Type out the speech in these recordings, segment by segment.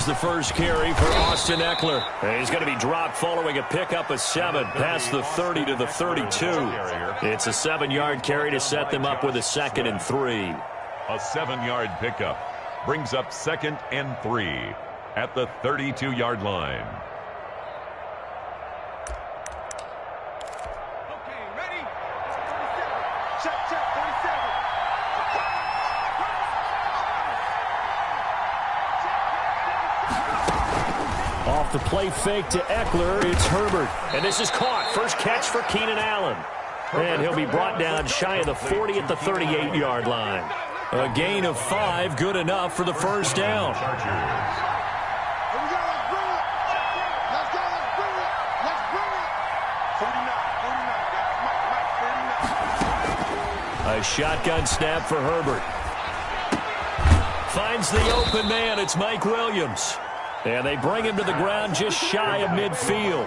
the first carry for Austin Eckler. And he's going to be dropped following a pickup of 7 past the 30 to the 32. It's a 7-yard carry to set them up with a 2nd and 3. A 7-yard pickup brings up 2nd and 3 at the 32-yard line. Off the play fake to Eckler, it's Herbert. And this is caught. First catch for Keenan Allen. And he'll be brought down shy of the 40 at the 38-yard line. A gain of 5, good enough for the first down. A shotgun snap for Herbert. Finds the open man. It's Mike Williams. And they bring him to the ground just shy of midfield.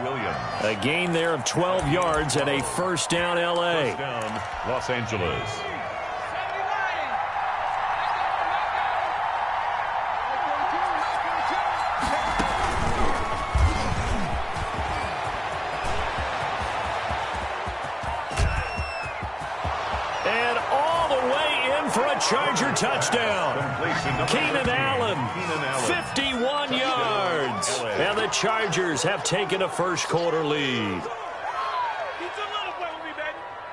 A gain there of 12 yards and a first down L.A. First down, Los Angeles. And all the way in for a Charger touchdown. Keenan Allen, 51 yards. And the Chargers have taken a first-quarter lead.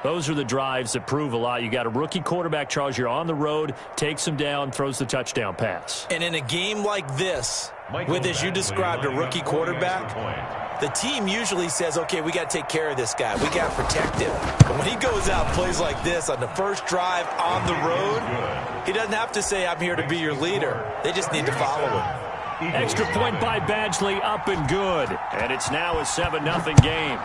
Those are the drives that prove a lot. You got a rookie quarterback, Charles. You're on the road, takes him down, throws the touchdown pass. And in a game like this, with, as you described, a rookie quarterback, the team usually says, okay, we got to take care of this guy. We got to protect him. But when he goes out and plays like this on the first drive on the road, he doesn't have to say, I'm here to be your leader. They just need to follow him. Extra point by Badgley, up and good. And it's now a 7-0 game.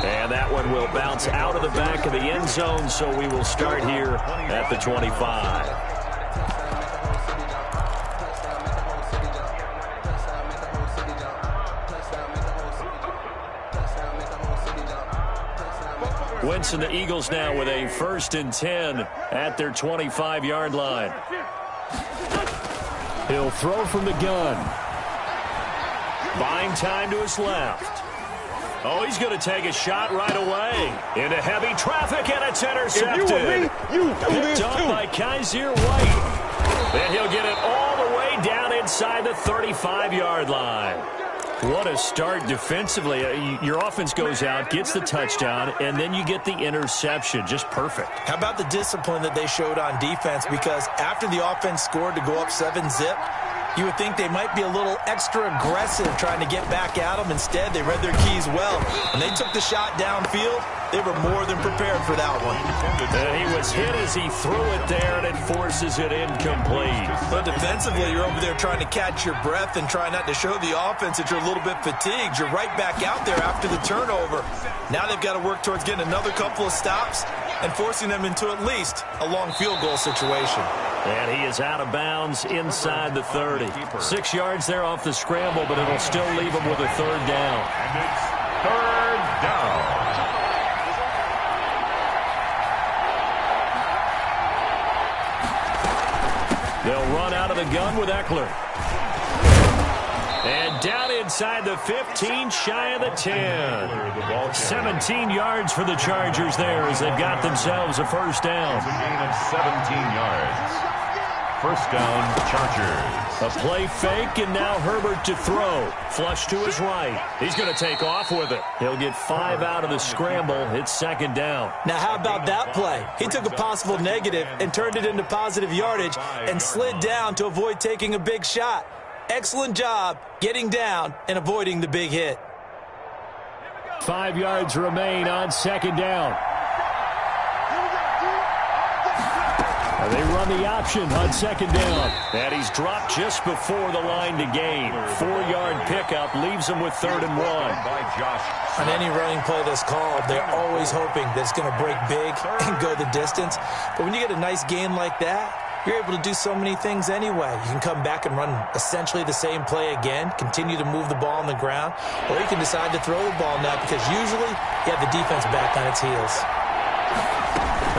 And that one will bounce out of the back of the end zone, so we will start here at the 25. Winston, the Eagles now with a 1st and 10 at their 25-yard line. He'll throw from the gun. Buying time to his left. Oh, he's going to take a shot right away. Into heavy traffic, and it's intercepted. If you were me, you do this Picked up too. by Kaiser White. Then he'll get it all the way down inside the 35-yard line. What a start defensively. Your offense goes out, gets the touchdown, and then you get the interception. Just perfect. How about the discipline that they showed on defense? Because after the offense scored to go up 7-zip, you would think they might be a little extra aggressive trying to get back at them. Instead, they read their keys well. When they took the shot downfield, they were more than prepared for that one. And he was hit as he threw it there, and it forces it incomplete. But defensively, you're over there trying to catch your breath and try not to show the offense that you're a little bit fatigued. You're right back out there after the turnover. Now they've got to work towards getting another couple of stops and forcing them into at least a long field goal situation. And he is out of bounds inside the 30. 6 yards there off the scramble, but it'll still leave him with a 3rd down. And it's 3rd down. They'll run out of the gun with Eckler. And down inside the 15, shy of the 10. 17 yards for the Chargers there as they've got themselves a first down. It's a gain of 17 yards. First down, Chargers. A play fake, and now Herbert to throw. Flush to his right. He's going to take off with it. He'll get 5 out of the scramble. It's 2nd down. Now, how about that play? He took a possible negative and turned it into positive yardage and slid down to avoid taking a big shot. Excellent job getting down and avoiding the big hit. 5 yards remain on 2nd down. And they run the option on 2nd down. And he's dropped just before the line to gain. 4-yard pickup leaves him with 3rd and 1. On any running play that's called, they're always hoping that it's going to break big and go the distance. But when you get a nice gain like that, you're able to do so many things anyway. You can come back and run essentially the same play again, continue to move the ball on the ground, or you can decide to throw the ball now because usually you have the defense back on its heels.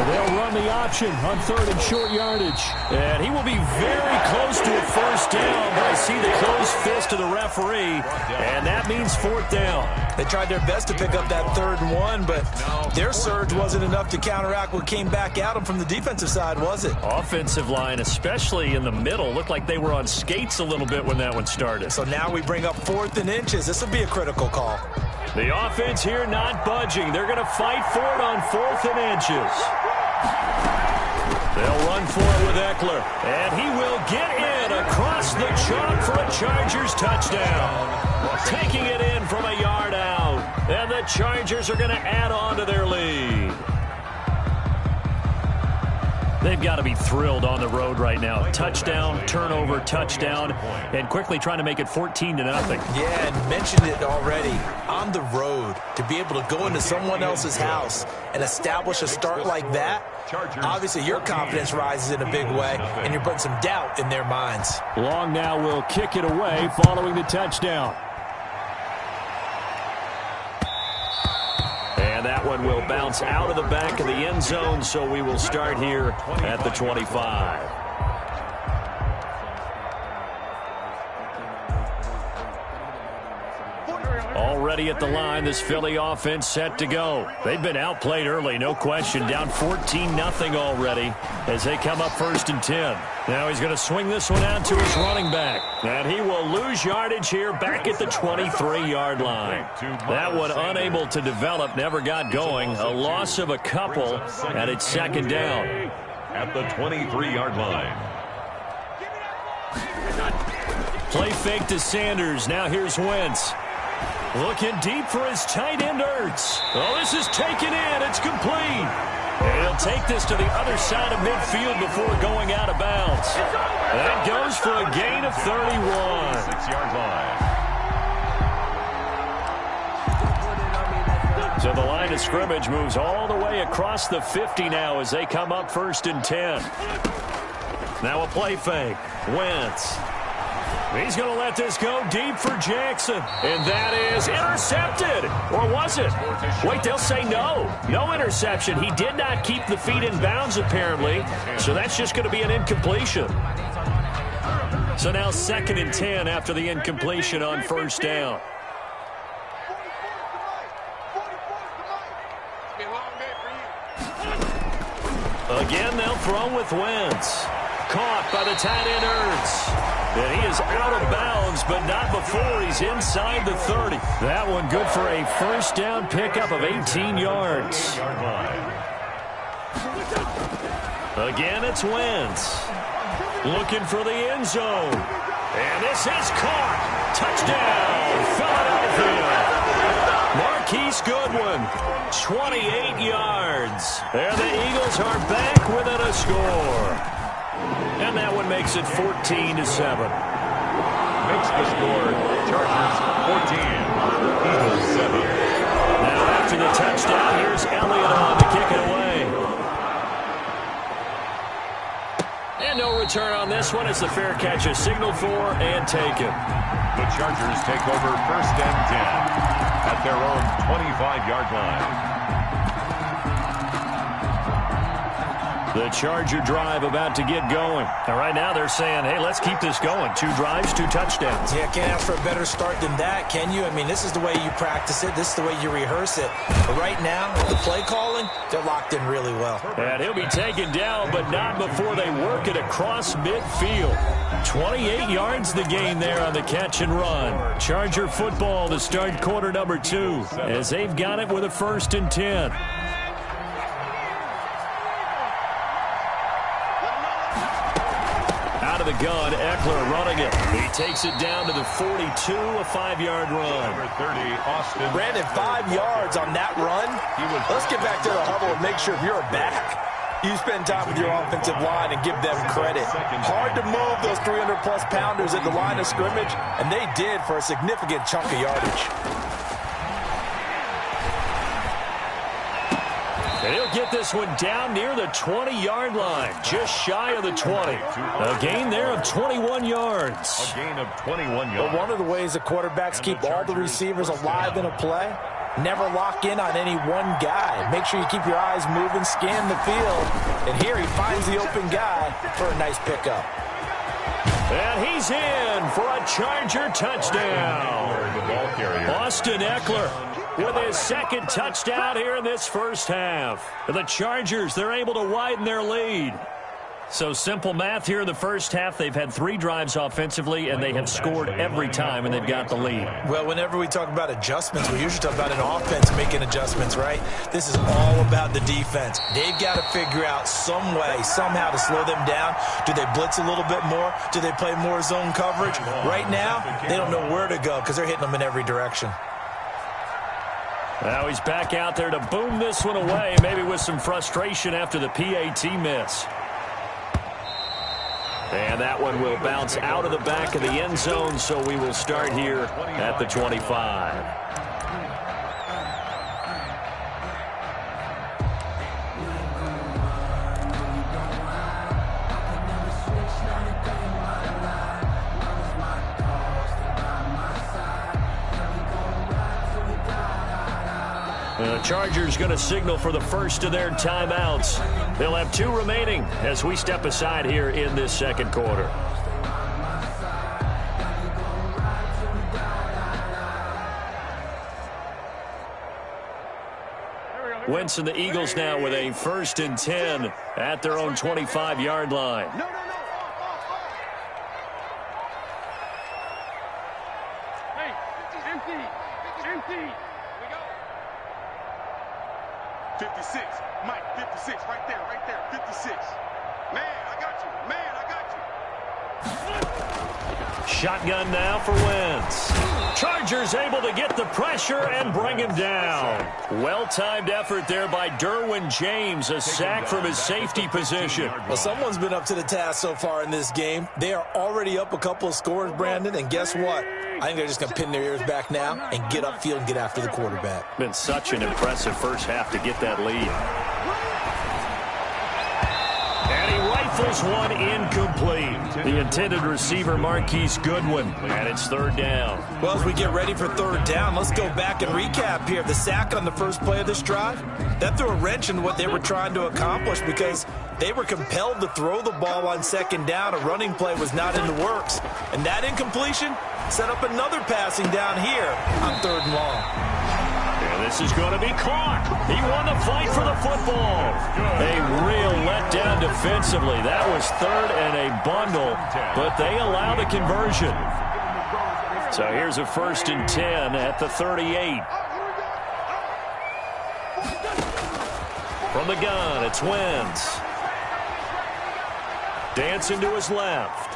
They'll run the option on 3rd and short yardage. And he will be very close to a first down, but I see the closed fist of the referee, and that means 4th down. They tried their best to pick up that 3rd and 1, but their surge wasn't enough to counteract what came back at them from the defensive side, was it? Offensive line, especially in the middle, looked like they were on skates a little bit when that one started. So now we bring up 4th and inches. This will be a critical call. The offense here not budging. They're going to fight for it on 4th and inches. They'll run for it with Eckler, and he will get in across the chalk for a Chargers touchdown. Taking it in from a yard out, and the Chargers are going to add on to their lead. They've got to be thrilled on the road right now. Touchdown, turnover, touchdown, and quickly trying to make it 14-0. Yeah, and mentioned it already. On the road, to be able to go into someone else's house and establish a start like that, obviously your confidence rises in a big way, and you're putting some doubt in their minds. Long now will kick it away following the touchdown. And that one will bounce out of the back of the end zone, so we will start here at the 25. Already at the line, this Philly offense set to go. They've been outplayed early, no question. Down 14-0 already as they come up 1st and 10. Now he's going to swing this one out to his running back. And he will lose yardage here back at the 23-yard line. That one unable to develop, never got going. A loss of a couple, and it's 2nd down. At the 23-yard line. Play fake to Sanders. Now here's Wentz. Looking deep for his tight end, Ertz. Oh, this is taken in. It's complete. And he'll take this to the other side of midfield before going out of bounds. That goes for a gain of 31. 6-yard line. So the line of scrimmage moves all the way across the 50 now as they come up 1st and 10. Now a play fake. Wentz. He's going to let this go deep for Jackson. And that is intercepted. Or was it? Wait, they'll say no. No interception. He did not keep the feet in bounds, apparently. So that's just going to be an incompletion. So now 2nd and 10 after the incompletion on 1st down. Again, they'll throw with Wentz. Caught by the tight end, Ertz. And he is out of bounds, but not before he's inside the 30. That one good for a 1st down pickup of 18 yards. Again, it's Wentz. Looking for the end zone. And this is caught. Touchdown, Philadelphia. Marquise Goodwin, 28 yards. And the Eagles are back within a score. And that one makes it 14-7. Makes the score Chargers 14, Eagles 7. Now after the touchdown, here's Elliott on to kick it away. And no return on this one as the fair catch is signaled for and taken. The Chargers take over 1st and 10 at their own 25-yard line. The Charger drive about to get going. And right now they're saying, hey, let's keep this going. 2 drives, 2 touchdowns. Yeah, can't ask for a better start than that, can you? I mean, this is the way you practice it. This is the way you rehearse it. But right now, with the play calling, they're locked in really well. And he'll be taken down, but not before they work it across midfield. 28 yards the gain there on the catch and run. Charger football to start quarter number 2 as they've got it with a 1st and 10. Out of the gun, Eckler running it. He takes it down to the 42, a 5-yard run. Number 30, Austin. Brandon, 5 yards on that run. Let's get back to the huddle and make sure you're back. You spend time with your offensive line and give them credit. Hard to move those 300-plus pounders at the line of scrimmage, and they did for a significant chunk of yardage. And he'll get this one down near the 20-yard line, just shy of the 20. A gain there of 21 yards. A gain of 21 yards. Well, one of the ways the quarterbacks keep all the receivers alive in a play Never lock in on any one guy. Make sure you keep your eyes moving, scan the field. And here he finds the open guy for a nice pickup. And he's in for a Charger touchdown. Austin Eckler with his second touchdown here in this first half. The Chargers, they're able to widen their lead. So simple math here in the first half. They've had 3 drives offensively, and they have scored every time, and they've got the lead. Well, whenever we talk about adjustments, we usually talk about an offense making adjustments, right? This is all about the defense. They've got to figure out some way, somehow to slow them down. Do they blitz a little bit more? Do they play more zone coverage? Right now, they don't know where to go because they're hitting them in every direction. Now he's back out there to boom this one away, maybe with some frustration after the PAT miss. And that one will bounce out of the back of the end zone, so we will start here at the 25. The Chargers going to signal for the first of their timeouts. They'll have 2 remaining as we step aside here in this second quarter. Wentz and the Eagles now with a 1st and 10 at their own 25-yard line. Hey, empty. 56, Mike, 56, right there, 56. Man, I got you. Shotgun now for Wentz. Chargers able to get the pressure and bring him down. Well-timed effort there by Derwin James, a sack from his safety position. Well, someone's been up to the task so far in this game. They are already up a couple of scores, Brandon, and guess what? I think they're just going to pin their ears back now and get upfield and get after the quarterback. Been such an impressive first half to get that lead. And he rifles one incomplete. The intended receiver, Marquise Goodwin, and it's 3rd down. Well, as we get ready for 3rd down, let's go back and recap here. The sack on the first play of this drive, that threw a wrench in what they were trying to accomplish because they were compelled to throw the ball on 2nd down. A running play was not in the works. And that incompletion set up another passing down here on 3rd and long. And this is going to be caught. He won the fight for the football. A real letdown defensively. That was 3rd and a bundle, but they allow the conversion. So here's a 1st and 10 at the 38. From the gun, it's Wentz. Dancing to his left.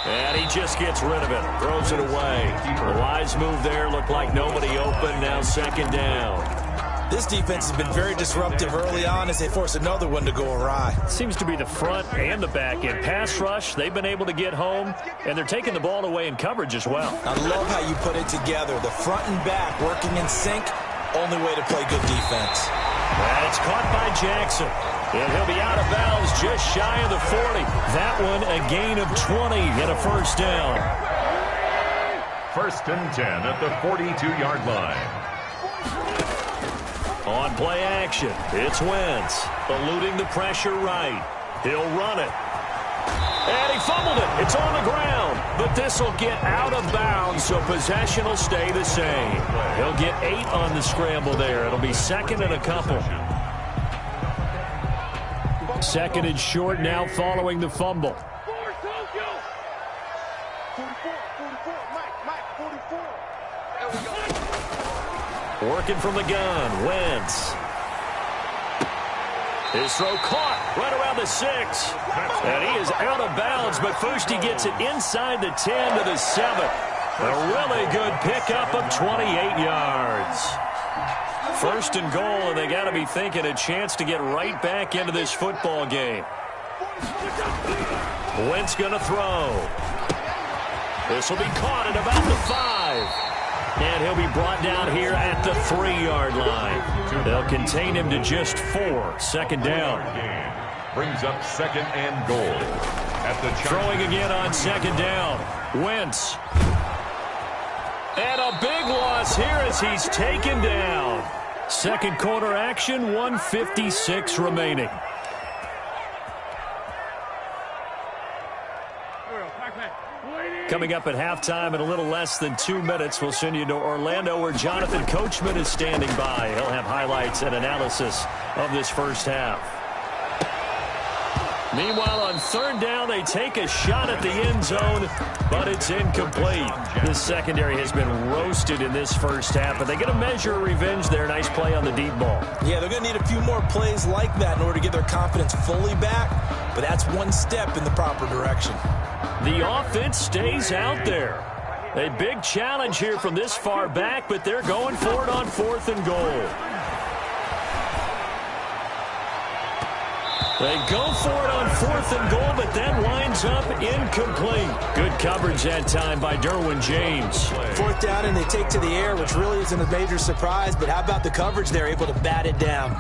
And he just gets rid of it. Throws it away. The wise move there. Looked like nobody open. Now 2nd down. This defense has been very disruptive early on as they force another one to go awry. Seems to be the front and the back end. Pass rush, they've been able to get home, and they're taking the ball away in coverage as well. I love how you put it together. The front and back working in sync. Only way to play good defense. And it's caught by Jackson. And he'll be out of bounds just shy of the 40. That one a gain of 20 and a 1st down. 1st and 10 at the 42-yard line. On play action, it's Wentz. Eluding the pressure right. He'll run it. And he fumbled it. It's on the ground. But this will get out of bounds, so possession will stay the same. He'll get 8 on the scramble there. It'll be 2nd and a couple. 2nd and short now following the fumble. 44, Mike, 44. There we go. Working from the gun, Wentz. His throw caught right around the 6. And he is out of bounds, but first he gets it inside the 10 to the 7. A really good pickup of 28 yards. 1st and goal, and they got to be thinking a chance to get right back into this football game. Wentz going to throw. This will be caught at about the 5. And he'll be brought down here at the 3-yard line. They'll contain him to just 4. 2nd down. Brings up 2nd and goal. At the throwing again on 2nd down. Wentz. And a big loss here as he's taken down. Second quarter action, 1:56 remaining. Coming up at halftime in a little less than 2 minutes, we'll send you to Orlando where Jonathan Coachman is standing by. He'll have highlights and analysis of this first half. Meanwhile, on third down, they take a shot at the end zone, but it's incomplete. The secondary has been roasted in this first half, but they get a measure of revenge there. Nice play on the deep ball. Yeah, they're going to need a few more plays like that in order to get their confidence fully back, but that's one step in the proper direction. The offense stays out there. A big challenge here from this far back, but they're going for it on 4th and goal. They go for it on 4th and goal, but that winds up incomplete. Good coverage that time by Derwin James. 4th down, and they take to the air, which really isn't a major surprise, but how about the coverage? They're able to bat it down.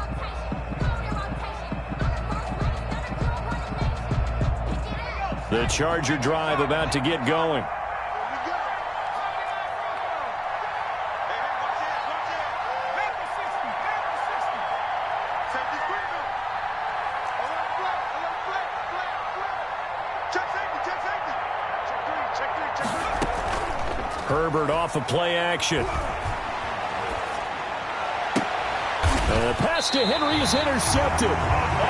The Charger drive about to get going. Herbert off of play action. The pass to Henry is intercepted.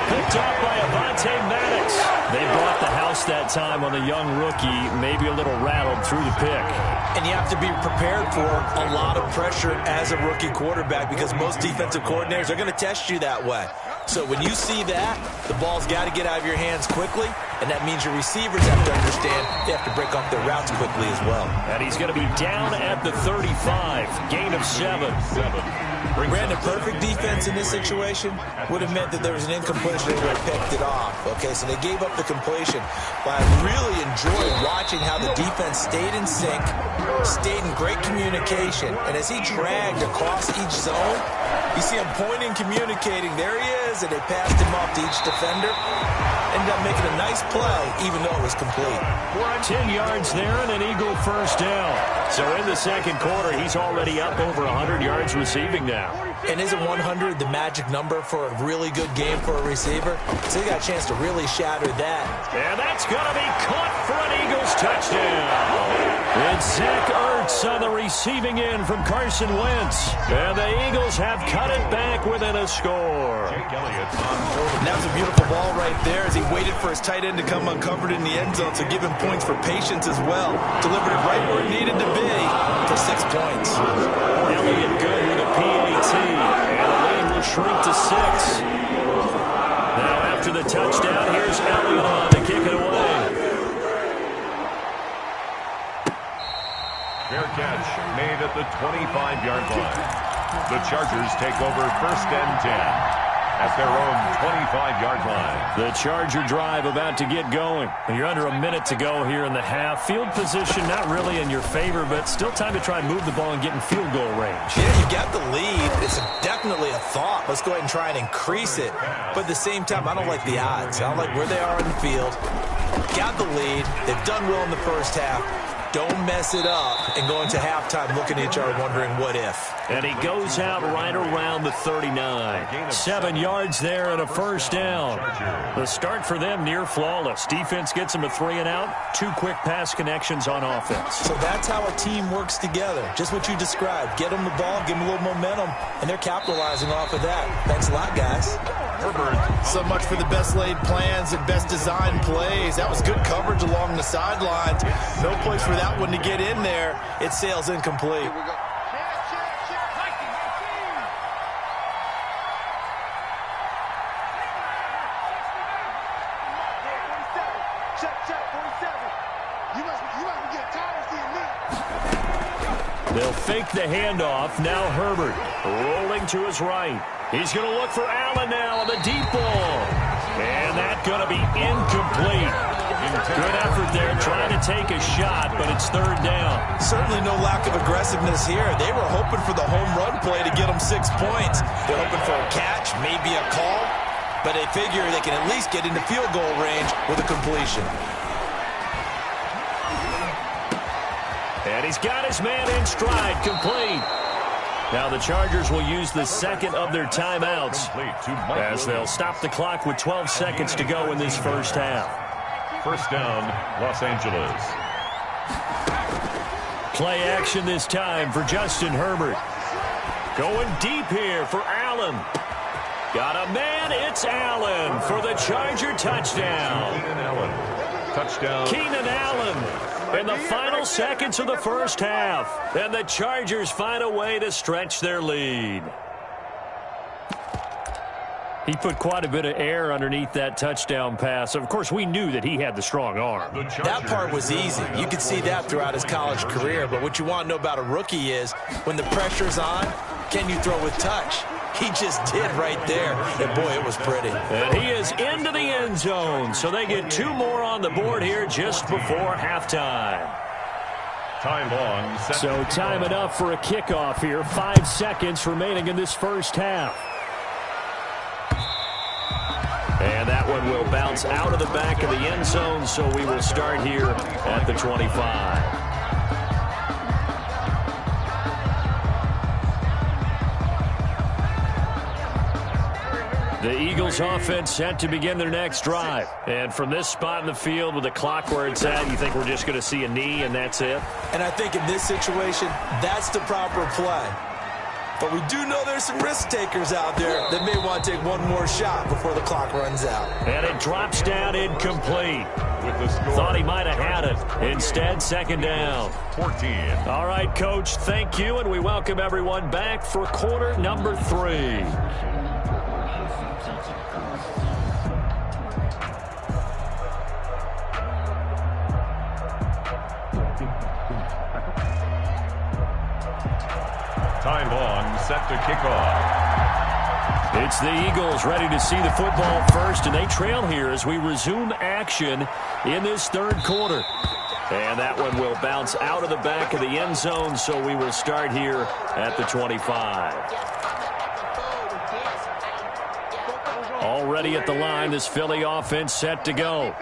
Picked off by Avonte Maddox. They brought the house that time on the young rookie, maybe a little rattled through the pick. And you have to be prepared for a lot of pressure as a rookie quarterback because most defensive coordinators are going to test you that way. So when you see that, the ball's got to get out of your hands quickly, and that means your receivers have to understand they have to break off their routes quickly as well. And he's going to be down at the 35, gain of 7. Brandon, perfect defense in this situation would have meant that there was an incompletion and they would have picked it off. Okay, so they gave up the completion. But I really enjoyed watching how the defense stayed in sync, stayed in great communication. And as he dragged across each zone, you see him pointing, communicating. There he is, and they passed him off to each defender. Ended up making a nice play, even though it was complete. 10 yards there and an Eagle first down. So in the second quarter, he's already up over 100 yards receiving now. And isn't 100 the magic number for a really good game for a receiver? So he got a chance to really shatter that. And that's going to be caught for an Eagles touchdown. It's Zach Ertz on the receiving end from Carson Wentz. And the Eagles have cut it back within a score. And that was a beautiful ball right there as he waited for his tight end to come uncovered in the end zone to give him points for patience as well. Delivered it right where it needed to be for 6 points. Elliott good with a PAT. And the lead will shrink to 6. Now after the touchdown, here's Elliott on to kick it away. Fair catch made at the 25-yard line. The Chargers take over 1st and 10. At their own 25-yard line. The Charger drive about to get going. You're under a minute to go here in the half. Field position not really in your favor, but still time to try and move the ball and get in field goal range. Yeah, you got the lead. It's definitely a thought. Let's go ahead and try and increase it. But at the same time, I don't like the odds. I don't like where they are in the field. Got the lead. They've done well in the first half. Don't mess it up and go into halftime looking at each other wondering what if. And he goes out right around the 39. 7 yards there and a first down. The start for them near flawless. Defense gets them a 3 and out. 2 quick pass connections on offense. So that's how a team works together. Just what you described. Get them the ball, give them a little momentum, and they're capitalizing off of that. Thanks a lot, guys. Herbert. So much for the best laid plans and best designed plays. That was good coverage along the sidelines. No place for that one to get in there. It sails incomplete. Here we go. They'll fake the handoff. Now Herbert rolling to his right. He's going to look for Allen now on the deep ball. And that's going to be incomplete. Good effort there trying to take a shot, but it's 3rd down. Certainly no lack of aggressiveness here. They were hoping for the home run play to get them 6 points. They're hoping for a catch, maybe a call, but they figure they can at least get into field goal range with a completion. And he's got his man in stride, complete. Now the Chargers will use the second of their timeouts as they'll stop the clock with 12 seconds to go in this first half. First down, Los Angeles. Play action this time for Justin Herbert. Going deep here for Allen. Got a man, it's Allen for the Charger touchdown. Keenan Allen. Touchdown. Keenan Allen in the final seconds of the first half. And the Chargers find a way to stretch their lead. He put quite a bit of air underneath that touchdown pass. Of course, we knew that he had the strong arm. That part was easy. You could see that throughout his college career. But what you want to know about a rookie is when the pressure's on, can you throw with touch? He just did right there. And, boy, it was pretty. And he is into the end zone. So they get 2 more on the board here just before halftime. Time long. So time enough for a kickoff here. 5 seconds remaining in this first half. And that one will bounce out of the back of the end zone, so we will start here at the 25. The Eagles offense set to begin their next drive. And from this spot in the field with the clock where it's at, you think we're just going to see a knee and that's it? And I think in this situation, that's the proper play. But we do know there's some risk takers out there that may want to take one more shot before the clock runs out. And it drops down incomplete. With the score. Thought he might have had it. Instead, second down. 14. All right, Coach, thank you, and we welcome everyone back for quarter number 3. Time long, set to kick off. It's the Eagles ready to see the football first, and they trail here as we resume action in this third quarter. And that one will bounce out of the back of the end zone, so we will start here at the 25. Already at the line, this Philly offense set to go.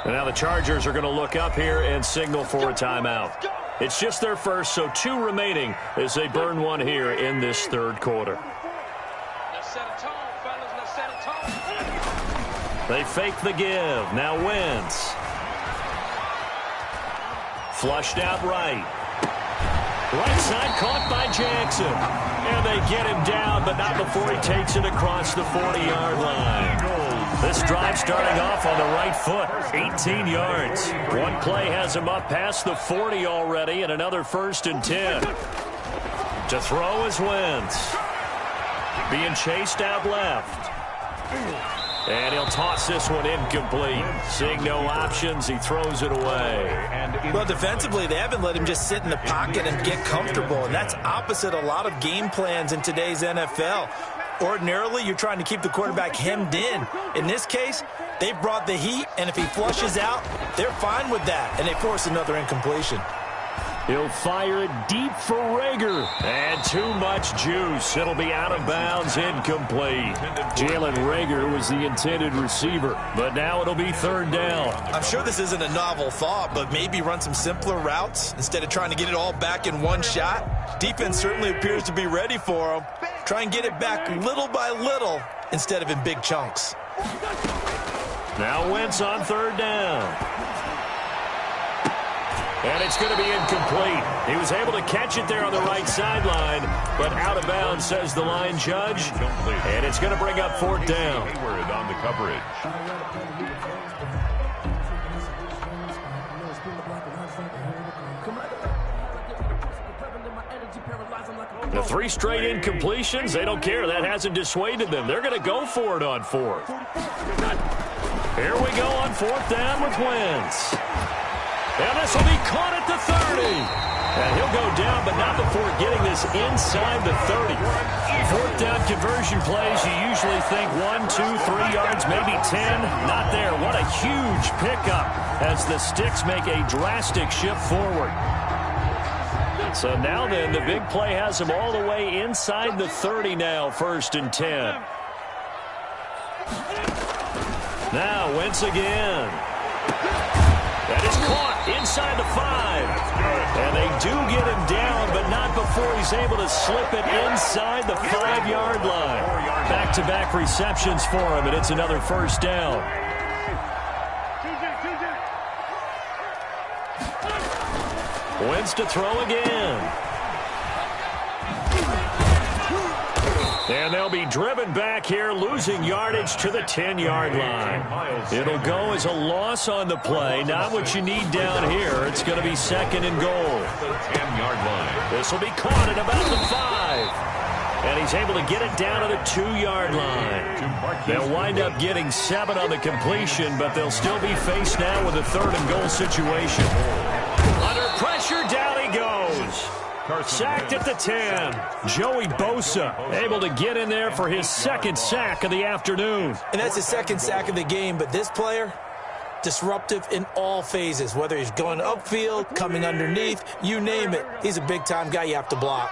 And now the Chargers are going to look up here and signal for a timeout. It's just their first, so 2 remaining as they burn one here in this third quarter. They fake the give. Now Wentz. Flushed out right. Right side caught by Jackson. And they get him down, but not before he takes it across the 40-yard line. This drive starting off on the right foot, 18 yards. One play has him up past the 40 already, and another 1st and 10. To throw is Wentz. Being chased out left. And he'll toss this one incomplete. Seeing no options, he throws it away. Well, defensively, they haven't let him just sit in the pocket and get comfortable, and that's opposite a lot of game plans in today's NFL. Ordinarily, you're trying to keep the quarterback hemmed in. In this case, they brought the heat, and if he flushes out, they're fine with that, and they force another incompletion. He'll fire it deep for Rager. And too much juice. It'll be out of bounds, incomplete. Jalen Rager was the intended receiver, but now it'll be third down. I'm sure this isn't a novel thought, but maybe run some simpler routes instead of trying to get it all back in one shot. Defense certainly appears to be ready for him. Try and get it back little by little instead of in big chunks. Now Wentz on third down. And it's going to be incomplete. He was able to catch it there on the right sideline, but out of bounds, says the line judge. And it's going to bring up 4th down. Hayward on the coverage. The 3 straight incompletions, they don't care. That hasn't dissuaded them. They're going to go for it on 4th. Here we go on 4th down with Wentz. And this will be caught at the 30. And he'll go down, but not before getting this inside the 30. 4th down conversion plays, you usually think 1, 2, 3 yards, maybe 10. Not there. What a huge pickup as the Sticks make a drastic shift forward. So now then, the big play has him all the way inside the 30 now, 1st and 10. Now Wentz again. That is caught. inside the 5. And they do get him down, but not before he's able to slip it inside the 5-yard line. Back-to-back receptions for him, and it's another first down. Wentz to throw again. And they'll be driven back here, losing yardage to the 10-yard line. It'll go as a loss on the play. Not what you need down here. It's going to be second and goal. The 10-yard line. This will be caught at about the 5. And he's able to get it down to the 2-yard line. They'll wind up getting 7 on the completion, but they'll still be faced now with a third and goal situation. Under pressure, down he goes. Sacked at the 10. Joey Bosa able to get in there for his second sack of the afternoon. And that's his second sack of the game, but this player, disruptive in all phases, whether he's going upfield, coming underneath, you name it. He's a big-time guy you have to block.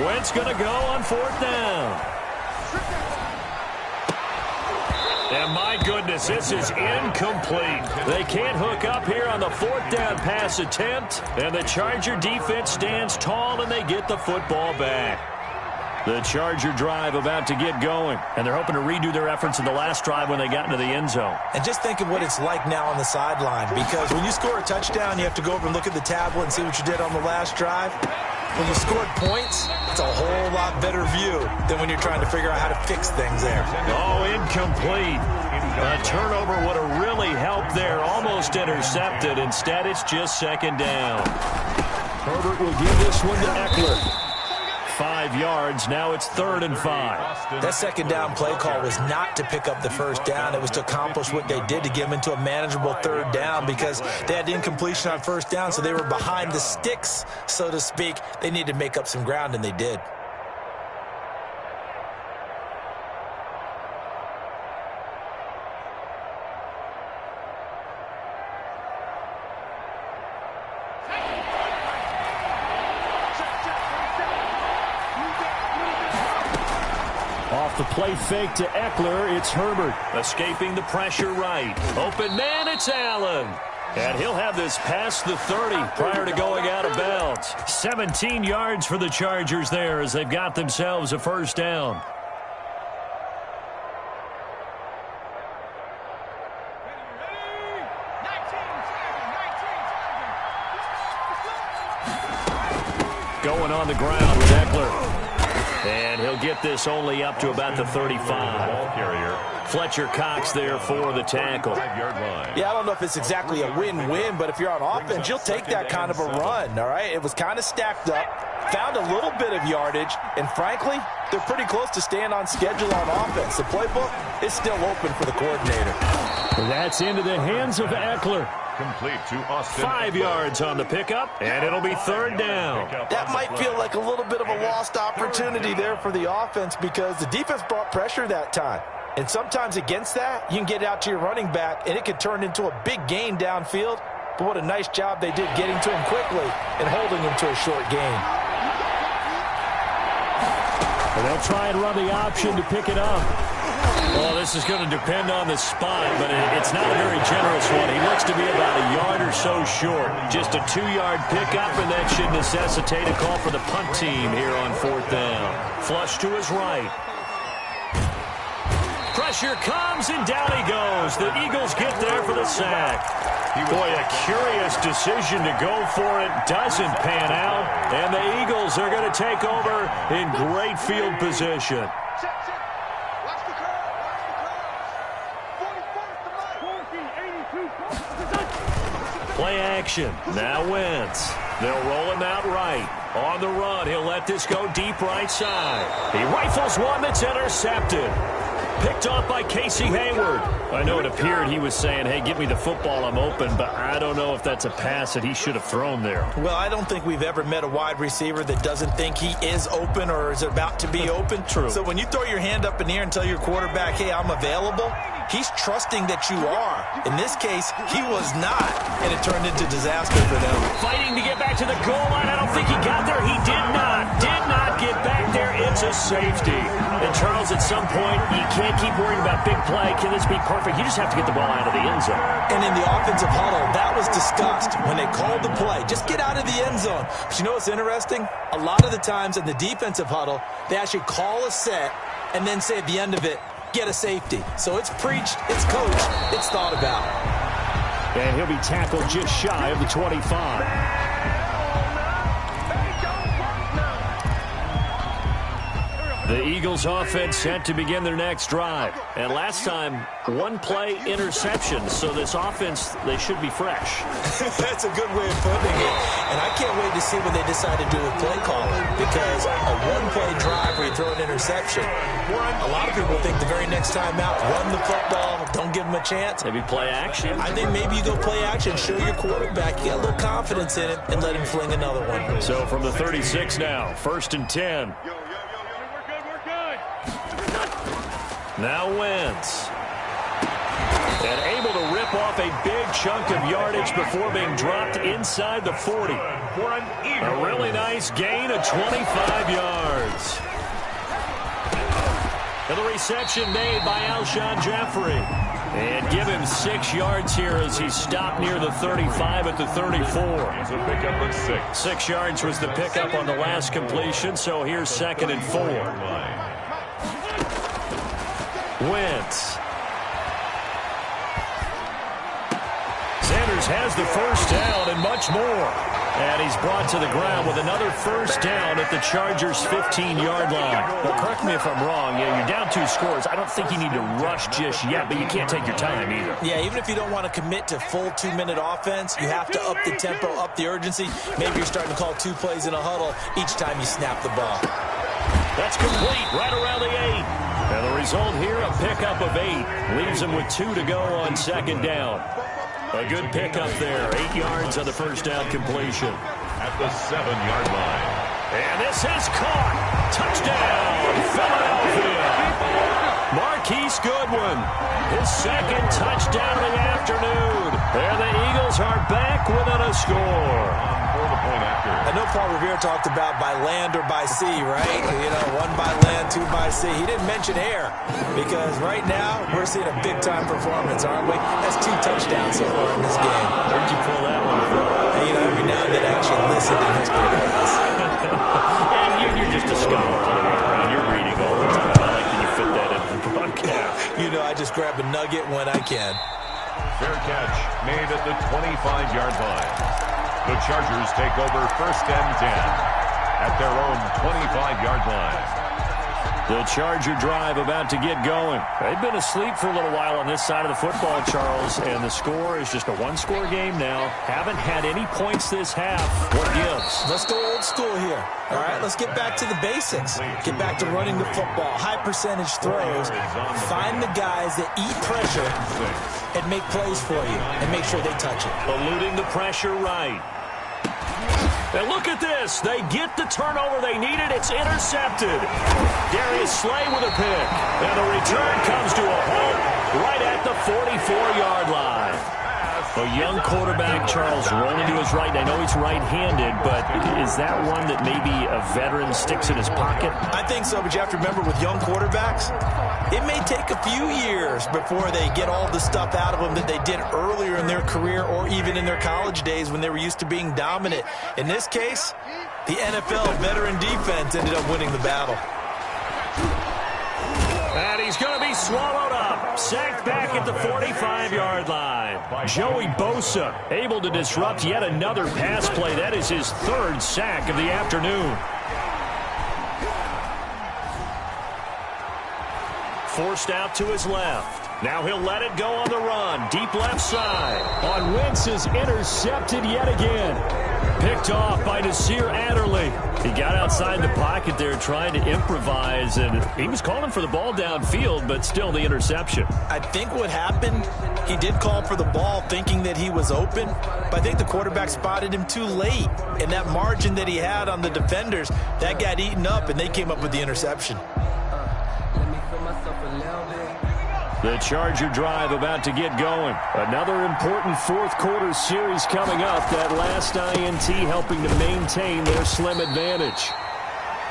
Wentz going to go on 4th down. And my goodness, this is incomplete. They can't hook up here on the 4th down pass attempt. And the Charger defense stands tall, and they get the football back. The Charger drive about to get going. And they're hoping to redo their efforts in the last drive when they got into the end zone. And just think of what it's like now on the sideline. Because when you score a touchdown, you have to go over and look at the tablet and see what you did on the last drive. When you scored points, it's a whole lot better view than when you're trying to figure out how to fix things there. Oh, incomplete. A turnover would have really helped there. Almost intercepted. Instead, it's just second down. Herbert will give this one to Eckler. 5 yards. Now it's 3rd and 5. That second down play call was not to pick up the first down. It was to accomplish what they did to get them into a manageable 3rd down because they had incompletion on 1st down, so they were behind the sticks, so to speak. They needed to make up some ground, and they did. The play fake to Eckler. It's Herbert escaping the pressure right. Open man, it's Allen. And he'll have this past the 30 prior to going out of bounds. 17 yards for the Chargers there as they've got themselves a first down. Going on the ground with Eckler. And he'll get this only up to about the 35. Fletcher Cox there for the tackle. Yeah, I don't know if it's exactly a win-win, but if you're on offense, you'll take that kind of a run, all right? It was kind of stacked up, found a little bit of yardage, and frankly, they're pretty close to staying on schedule on offense. The playbook is still open for the coordinator. That's into the hands of Eckler. Complete to Austin. 5 yards on the pickup, and it'll be 3rd down. That might feel like a little bit of a lost opportunity there for the offense because the defense brought pressure that time. And sometimes against that, you can get out to your running back, and it could turn into a big gain downfield. But what a nice job they did getting to him quickly and holding him to a short gain. And they'll try and run the option to pick it up. Well, this is going to depend on the spot, but it's not a very generous one. He looks to be about a yard or so short. Just a 2-yard pickup, and that should necessitate a call for the punt team here on 4th down. Flush to his right. Pressure comes, and down he goes. The Eagles get there for the sack. Boy, a curious decision to go for it. Doesn't pan out, and the Eagles are going to take over in great field position. Play action. Now Wentz. They'll roll him out right. On the run, he'll let this go deep right side. He rifles one that's intercepted. Picked off by Casey Hayward. I know it appeared he was saying, hey, give me the football, I'm open, but I don't know if that's a pass that he should have thrown there. Well, I don't think we've ever met a wide receiver that doesn't think he is open or is about to be open. True. So when you throw your hand up in the air and tell your quarterback, hey, I'm available, he's trusting that you are. In this case, he was not, and it turned into disaster for them. Fighting to get back to the goal line. I don't think he got there. He did not get back there in It's a safety. And, Charles, at some point, you can't keep worrying about big play. Can this be perfect? You just have to get the ball out of the end zone. And in the offensive huddle, that was discussed when they called the play. Just get out of the end zone. But you know what's interesting? A lot of the times in the defensive huddle, they actually call a set and then say at the end of it, get a safety. So it's preached, it's coached, it's thought about. And he'll be tackled just shy of the 25. The Eagles offense set to begin their next drive. And last time, one-play interception. So this offense, they should be fresh. That's a good way of putting it. And I can't wait to see what they decide to do with play calling. Because a one-play drive where you throw an interception, a lot of people think the very next time out, run the football, don't give them a chance. Maybe play action. I think maybe you go play action, show your quarterback, you got a little confidence in it, and let him fling another one. So from the 36 now, 1st and 10. Now Wentz. And able to rip off a big chunk of yardage before being dropped inside the 40. A really nice gain of 25 yards. And the reception made by Alshon Jeffrey. And give him 6 yards here as he stopped near the 35 at the 34. It's a pickup of 6. 6 yards was the pickup on the last completion, so here's 2nd and 4. Wentz. Sanders has the first down and much more. And he's brought to the ground with another first down at the Chargers' 15-yard line. Well, correct me if I'm wrong. Yeah, you're down 2 scores. I don't think you need to rush just yet, but you can't take your time either. Yeah, even if you don't want to commit to full 2-minute offense, you have to up the tempo, up the urgency. Maybe you're starting to call 2 plays in a huddle each time you snap the ball. That's complete right around the 8. And the result here, a pickup of 8. Leaves him with 2 to go on 2nd down. A good pickup there. 8 yards on the first down completion. At the 7-yard line. And this is caught. Touchdown, Philadelphia. Marquise Goodwin. His 2nd touchdown of the afternoon. And the Eagles are back within a score. I know Paul Revere talked about by land or by sea, right? You know, 1 by land, 2 by sea. He didn't mention air because right now we're seeing a big-time performance, aren't we? That's 2 touchdowns so far in this game. Where'd you pull that one from? And, you know, every now and then I actually listen to history class. And you're just a scholar. You're reading all the time. I like that you fit that in the broadcast. You know, I just grab a nugget when I can. Fair catch made at the 25-yard line. The Chargers take over 1st and 10 at their own 25-yard line. The Charger drive about to get going. They've been asleep for a little while on this side of the football, Charles, and the score is just a 1-score game now. Haven't had any points this half. What gives? Let's go old school here. All right, let's get back to the basics. Get back to running the football, high percentage throws. Find the guys that eat pressure and make plays for you and make sure they touch it. Eluding the pressure right. And look at this. They get the turnover they needed. It's intercepted. Darius Slay with a pick. And the return comes to a halt right at the 44-yard line. A young quarterback, Charles, rolling to his right. I know he's right-handed, but is that one that maybe a veteran sticks in his pocket? I think so, but you have to remember with young quarterbacks, it may take a few years before they get all the stuff out of them that they did earlier in their career or even in their college days when they were used to being dominant. In this case, the NFL veteran defense ended up winning the battle. And he's going to be swallowed up. Sacked back at the 45-yard line. Joey Bosa able to disrupt yet another pass play. That is his 3rd sack of the afternoon. Forced out to his left. Now he'll let it go on the run. Deep left side. On Wentz is intercepted yet again. Picked off by Nasir Adderley. He got outside the pocket there trying to improvise, and he was calling for the ball downfield, but still the interception. I think what happened, he did call for the ball thinking that he was open, but I think the quarterback spotted him too late, and that margin that he had on the defenders, that got eaten up, and they came up with the interception. The Charger drive about to get going. Another important 4th quarter series coming up. That last INT helping to maintain their slim advantage.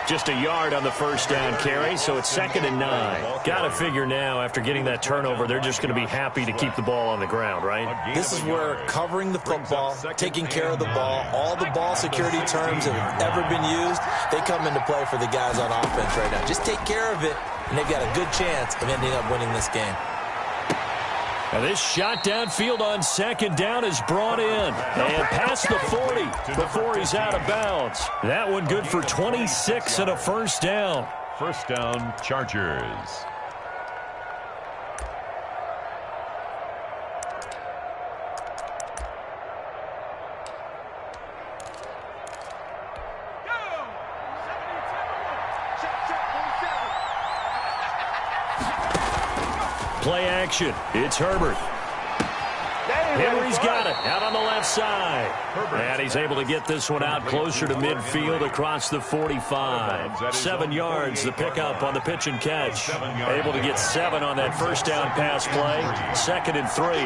Just a yard on the first down carry, so it's 2nd and 9. Got to figure now, after getting that turnover, they're just going to be happy to keep the ball on the ground, right? This is where covering the football, taking care of the ball, all the ball security terms that have ever been used, they come into play for the guys on offense right now. Just take care of it, and they've got a good chance of ending up winning this game. And this shot downfield on 2nd down is brought in. And past the 40 before he's out of bounds. That one good for 26 and a first down. First down, Chargers. Play action. It's Herbert. Henry's got it out on the left side. And he's able to get this one out closer to midfield across the 45. 7 yards, the pickup on the pitch and catch. Able to get 7 on that first down pass play. 2nd and 3.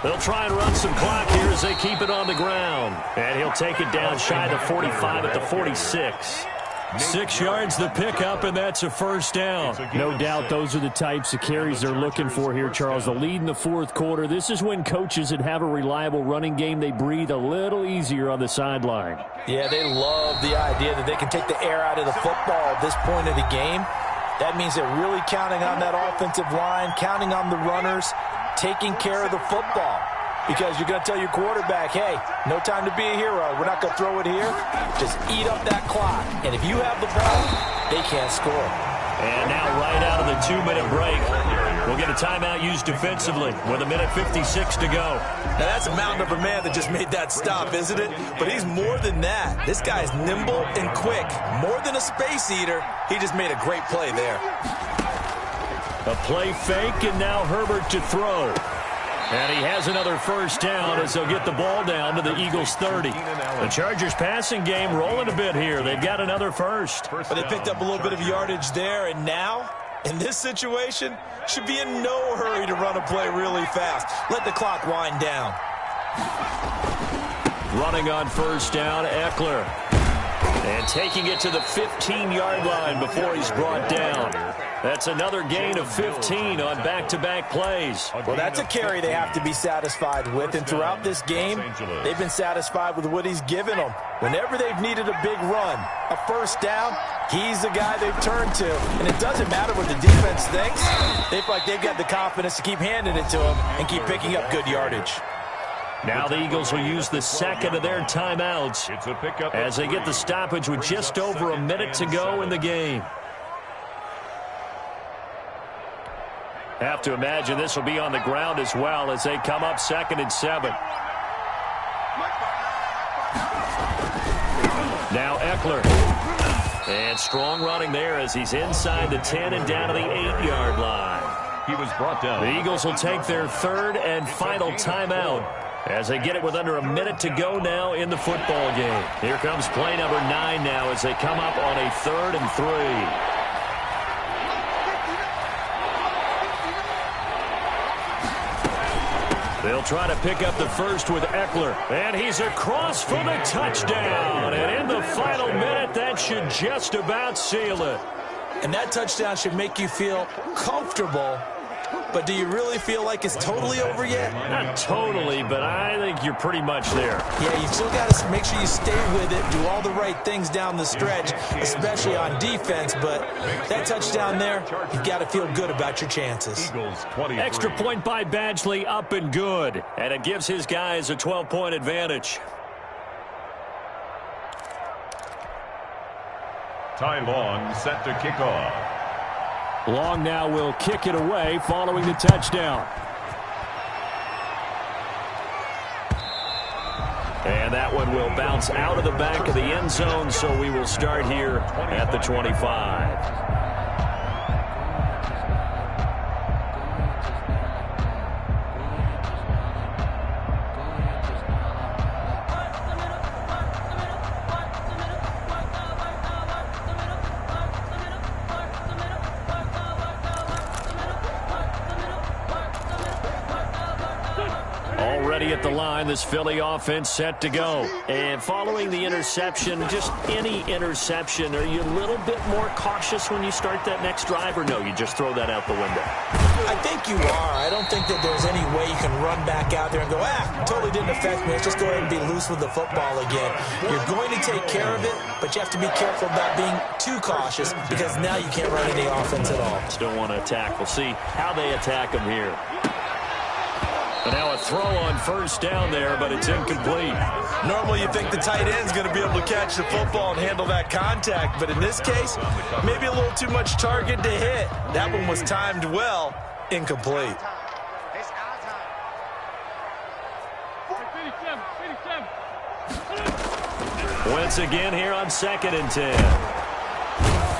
They'll try and run some clock here as they keep it on the ground. And he'll take it down shy of the 45 at the 46. 6 yards the pickup, and that's a first down. No doubt those are the types of carries they're looking for here, Charles. The lead in the fourth quarter. This is when coaches that have a reliable running game, they breathe a little easier on the sideline. Yeah, they love the idea that they can take the air out of the football at this point of the game. That means they're really counting on that offensive line, counting on the runners, taking care of the football. Because you're going to tell your quarterback, hey, no time to be a hero. We're not going to throw it here. Just eat up that clock. And if you have the ball, they can't score. And now right out of the 2-minute break, we'll get a timeout used defensively with 1:56 to go. Now that's a mountain of a man that just made that stop, isn't it? But he's more than that. This guy's nimble and quick. More than a space eater. He just made a great play there. A play fake, and now Herbert to throw. And he has another first down as they'll get the ball down to the Eagles' 30. The Chargers passing game rolling a bit here. They've got another first. But they picked up a little bit of yardage there, and now, in this situation, should be in no hurry to run a play really fast. Let the clock wind down. Running on first down, Eckler. And taking it to the 15-yard line before he's brought down. That's another gain of 15 on back-to-back plays. Well, that's a carry they have to be satisfied with. And throughout this game, they've been satisfied with what he's given them. Whenever they've needed a big run, a first down, he's the guy they've turned to. And it doesn't matter what the defense thinks. They feel like they've got the confidence to keep handing it to him and keep picking up good yardage. Now the Eagles will use the second of their timeouts as they get the stoppage with just over a minute to go in the game. Have to imagine this will be on the ground as well as they come up 2nd and 7. Now Eckler. And strong running there as he's inside the 10 and down to the 8-yard line. He was brought down. The Eagles will take their third and final timeout as they get it with under a minute to go now in the football game. Here comes play number 9 now as they come up on a 3rd and 3. They'll try to pick up the first with Eckler. And he's across for the touchdown. And in the final minute, that should just about seal it. And that touchdown should make you feel comfortable. But do you really feel like it's totally over yet? Not totally, but I think you're pretty much there. Yeah, you still got to make sure you stay with it, do all the right things down the stretch, especially on defense. But that touchdown there, you've got to feel good about your chances. Extra point by Badgley, up and good. And it gives his guys a 12-point advantage. Ty Long set to kick off. Long now will kick it away following the touchdown. And that one will bounce out of the back of the end zone, so we will start here at the 25. Already at the line, this Philly offense set to go. And following the interception, just any interception, are you a little bit more cautious when you start that next drive, or no, you just throw that out the window? I think you are. I don't think that there's any way you can run back out there and go, totally didn't affect me. Let's just go ahead and be loose with the football again. You're going to take care of it, but you have to be careful about being too cautious because now you can't run any offense at all. Still want to attack. We'll see how they attack them here. And now a throw on first down there, but it's incomplete. Normally you think the tight end's going to be able to catch the football and handle that contact, but in this case, maybe a little too much target to hit. That one was timed well, incomplete. Once again here on 2nd and 10.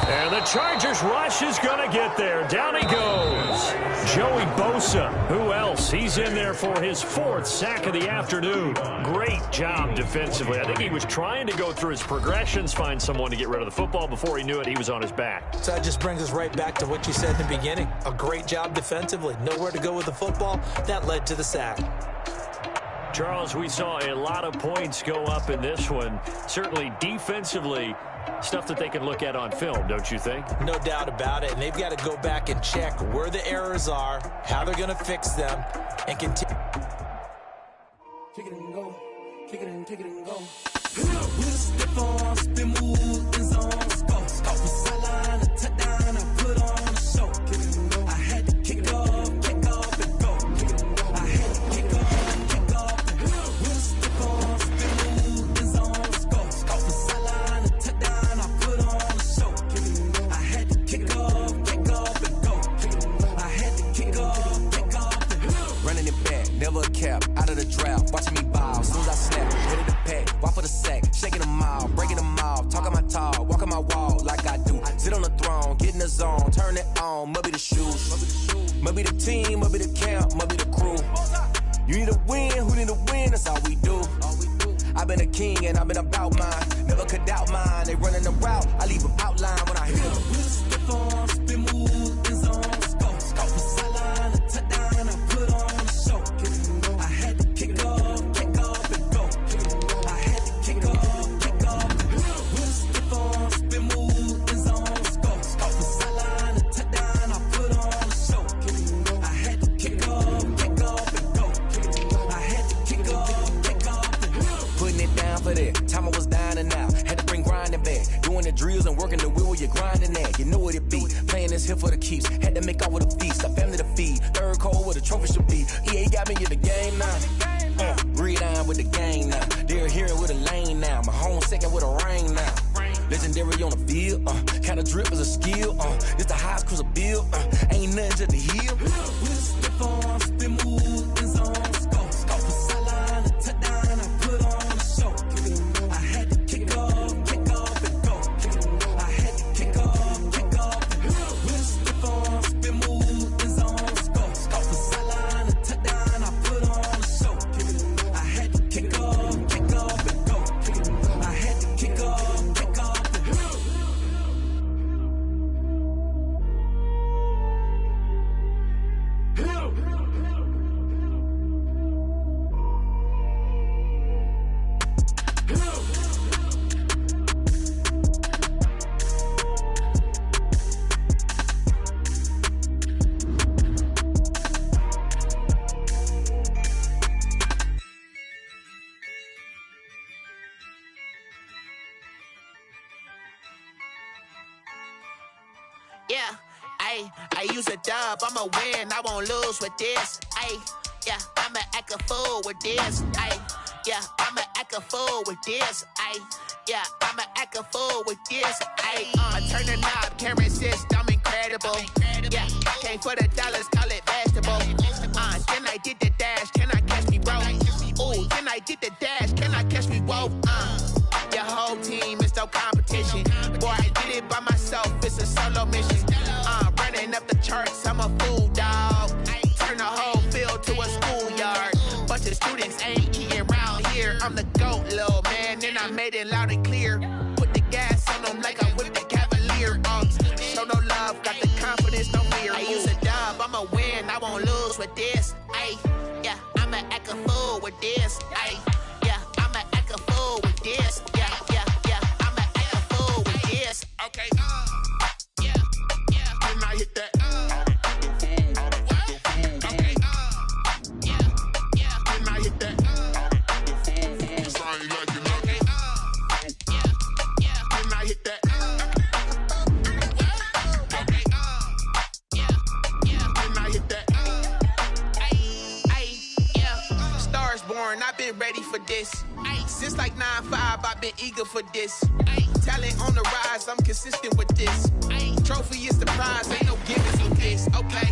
And the Chargers rush is going to get there. Down he goes. Joey Bosa. Who else? He's in there for his 4th sack of the afternoon. Great job defensively. I think he was trying to go through his progressions, find someone to get rid of the football. Before he knew it, he was on his back. So that just brings us right back to what you said in the beginning. A great job defensively. Nowhere to go with the football. That led to the sack. Charles, we saw a lot of points go up in this one. Certainly defensively, stuff that they can look at on film, don't you think? No doubt about it. And they've got to go back and check where the errors are, how they're going to fix them, and continue. Kick it and go. Kick it and go. With a stiff on, spin move, in zone, go. Off the sideline, a touchdown, I put on a show. Kick it and go. I had to kick off and go. Kick it and go. I had to kick off and go. With a stiff on, spin move, in zone, go. Off the sideline, a touchdown, I put on a show. Kick it and go. I had to kick off and go. Kick it and go. I had to kick off and go. Running it back, never a cap, out of the draft, watching me bow, soon as I snap, ready to pack, walk for the sack, shaking them out, breaking them off, talking my talk, walking my wall like I do, sit on the throne, get in the zone, turn it on, must be the shoes, must be the team, must be the camp, must be the crew, you need a win, who need a win, that's all we do, I've been a king and I've been about mine, never could doubt mine, they running the route, I leave them outline when I hit them. Stiff on, spin move, in zone, go. Off the sideline, a touchdown, I put on a show. Kick it and go. I had to kick off and go. Kick it and go. I had to kick off and go. With a stiff on, spin move, in zone, go. Off the sideline, a touchdown, I put on a show. Kick it and go. I had to kick off and go. Kick it and go. I had to kick off and go. Putting it down for that, time I was down and out, had to bring grinding back, doing the drills and working the wheel where you're grinding at, you know what it be, playing this here for the keeps, had to make out with a feast, a family to feed, third cold where the trophy should be, EA got me in the game now, read on with the game now, they're hearing with a lane now, my home second with a rain now, legendary on the field, kind of drip is a skill, it's the highest cruiser bill, ain't nothing to the hill. With a stiff on, spin move, in zone, go. Off the sideline, a touchdown, I put on a show. Kick it and go. I had to kick off and go. Kick it and go. I had to kick off and go. With a stiff on, spin move, in zone, go. Off the sideline, a touchdown, I put on a show. Kick it and go. I had to kick off and go. Kick it and go. I had to kick off and go. Yeah, I use a dub, I'ma win, I won't lose with this. Yeah, I'ma act a fool with this. Yeah, I'ma act a fool with this. Yeah, I'ma act a fool with this. I turn the knob, camera assist, I'm incredible. Yeah, came for the dollars, call it vegetable. Then I did the dash, can I catch me, bro? Ooh, then I did the dash, can I catch me, whoa? Your whole team is no competition. Boy, I did it by myself, it's a solo mission. Running up the charts, I'm a fool, dog. Turn the whole field to a schoolyard. Bunch of students ain't eating around here. I'm the GOAT, little man, and I made it loud and clear. Put the gas on them like I whipped the Cavalier. Show no love, got the confidence, no fear. I use a dub, I'ma win, I won't lose with this. with this. Ay, yeah, I'ma act a fool with this. Yeah, yeah, yeah, I'ma act a fool with this. Okay, yeah, yeah. Then I hit that. Okay, yeah, yeah. Then I hit that. Cause I ain't like it. Okay, yeah, yeah. Then I hit that. Okay, yeah, yeah. Then I hit that. Ay, yeah. Stars born, I've been ready for this. Ay, since like 9-5, I've been eager for this. Ay, talent on the rise, I'm consistent with this. Ay, trophy is the prize, ain't no gimmicks with this. Okay,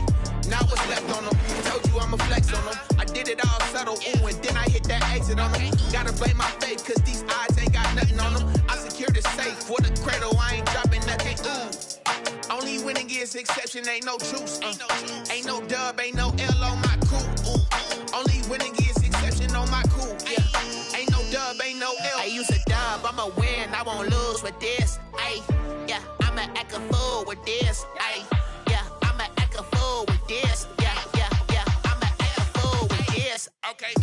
now what's left on them? Told you I'ma flex on them. I did it all subtle, ooh, and then I hit that exit on them. Gotta blame my faith, cause these odds ain't got nothing on them. I secure the safe for the cradle, I ain't dropping nothing, ooh. Only winning is exception, ain't no truce. Ain't no dub, ain't no L on my crew. Only winning is exception on my crew. Yeah, ain't no dub, ain't no L. I use a dub, I'ma win, I won't lose with this. Ay, yeah, I'ma act a fool with this. Ay, yeah, I'ma act a fool with this. Yeah, yeah, yeah, I'ma act a fool with this. Okay,